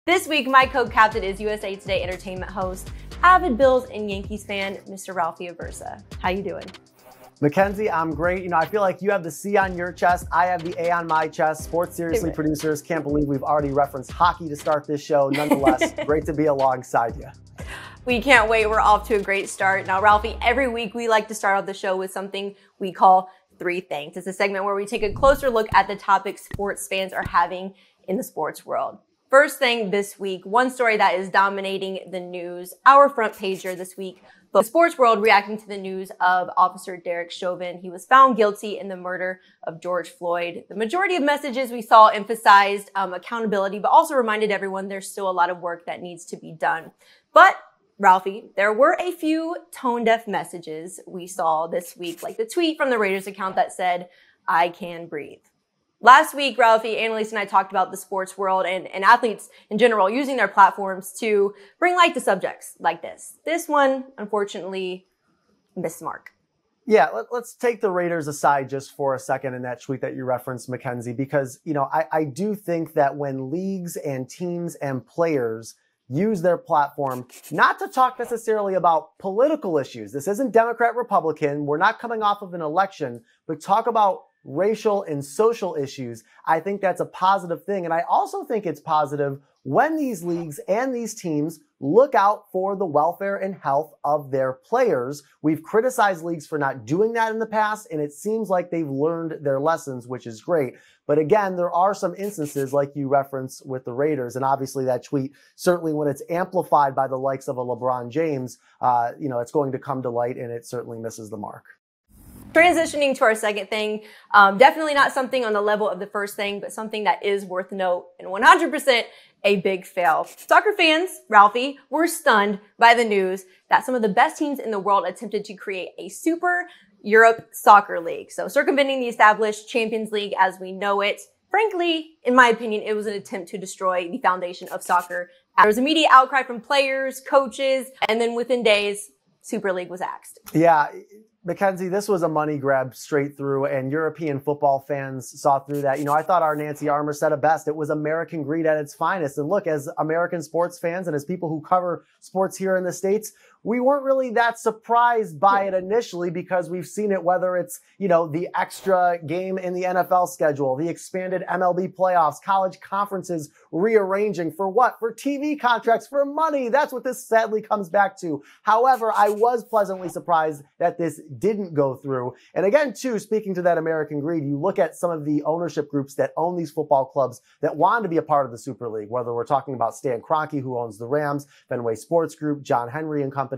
This week, my co-captain is USA Today entertainment host, avid Bills and Yankees fan, Mr. Ralphie Aversa. How you doing? Mackenzie, I'm great. You know, I feel like you have the C on your chest. I have the A on my chest. Sports Seriously producers can't believe we've already referenced hockey to start this show. Nonetheless, great to be alongside you. We can't wait. We're off to a great start. Now, Ralphie, every week we like to start off the show with something we call Three Things. It's a segment where we take a closer look at the topics sports fans are having in the sports world. First thing this week, one story that is dominating the news, our front pager this week, the sports world reacting to the news of Officer Derek Chauvin. He was found guilty in the murder of George Floyd. The majority of messages we saw emphasized accountability, but also reminded everyone there's still a lot of work that needs to be done. But Ralphie, there were a few tone-deaf messages we saw this week, like the tweet from the Raiders account that said, "I can breathe." Last week, Ralphie, Annalise, and I talked about the sports world and athletes in general using their platforms to bring light to subjects like this. This one, unfortunately, missed the mark. Yeah, let's take the Raiders aside just for a second in that tweet that you referenced, Mackenzie, because, you know, I do think that when leagues and teams and players use their platform not to talk necessarily about political issues. This isn't Democrat, Republican. We're not coming off of an election, but talk about racial and social issues. I think that's a positive thing. And I also think it's positive when these leagues and these teams look out for the welfare and health of their players. We've criticized leagues for not doing that in the past, and it seems like they've learned their lessons, which is great. But again, there are some instances like you referenced with the Raiders, and obviously that tweet, certainly when it's amplified by the likes of a LeBron James, you know, it's going to come to light, and it certainly misses the mark. Transitioning to our second thing, definitely not something on the level of the first thing, but something that is worth note and 100% a big fail. Soccer fans, Ralphie, were stunned by the news that some of the best teams in the world attempted to create a Super Europe Soccer League. So circumventing the established Champions League as we know it. Frankly, in my opinion, it was an attempt to destroy the foundation of soccer. There was immediate outcry from players, coaches, and then within days, Super League was axed. Yeah. Mackenzie, this was a money grab straight through, and European football fans saw through that. You know, I thought our Nancy Armour said it best. It was American greed at its finest. And look, as American sports fans and as people who cover sports here in the States, we weren't really that surprised by it initially because we've seen it, whether it's, you know, the extra game in the NFL schedule, the expanded MLB playoffs, college conferences rearranging for what? For TV contracts, for money. That's what this sadly comes back to. However, I was pleasantly surprised that this didn't go through. And again, too, speaking to that American greed, you look at some of the ownership groups that own these football clubs that wanted to be a part of the Super League, whether we're talking about Stan Kroenke, who owns the Rams, Fenway Sports Group, John Henry and company.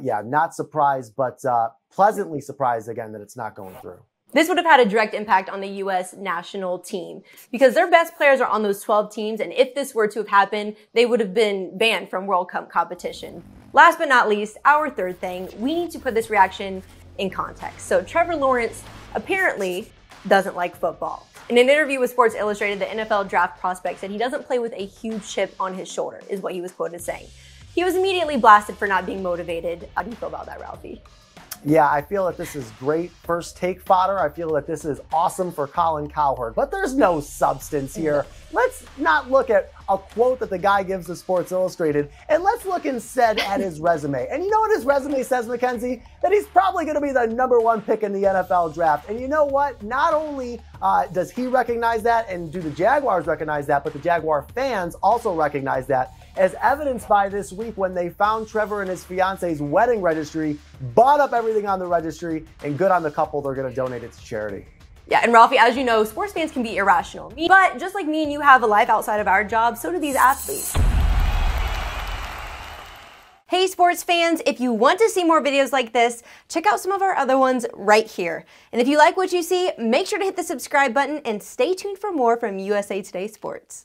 Yeah, not surprised, but pleasantly surprised again that it's not going through. This would have had a direct impact on the U.S. national team because their best players are on those 12 teams. And if this were to have happened, they would have been banned from World Cup competition. Last but not least, our third thing, we need to put this reaction in context. So Trevor Lawrence apparently doesn't like football. In an interview with Sports Illustrated, the NFL draft prospect said he doesn't play with a huge chip on his shoulder, is what he was quoted saying. He was immediately blasted for not being motivated. How do you feel about that, Ralphie? Yeah, I feel that this is great first take fodder. I feel that this is awesome for Colin Cowherd, but there's no substance here. Let's not look at a quote that the guy gives to Sports Illustrated, and let's look instead at his resume. And you know what his resume says, Mackenzie? That he's probably going to be the #1 pick in the NFL draft. And you know what? Not only does he recognize that, and do the Jaguars recognize that, but the Jaguar fans also recognize that, as evidenced by this week when they found Trevor and his fiance's wedding registry, bought up everything on the registry, and good on the couple, they're going to donate it to charity. Yeah, and Ralphie, as you know, sports fans can be irrational. But just like me and you have a life outside of our job, so do these athletes. Hey sports fans, if you want to see more videos like this, check out some of our other ones right here. And if you like what you see, make sure to hit the subscribe button and stay tuned for more from USA Today Sports.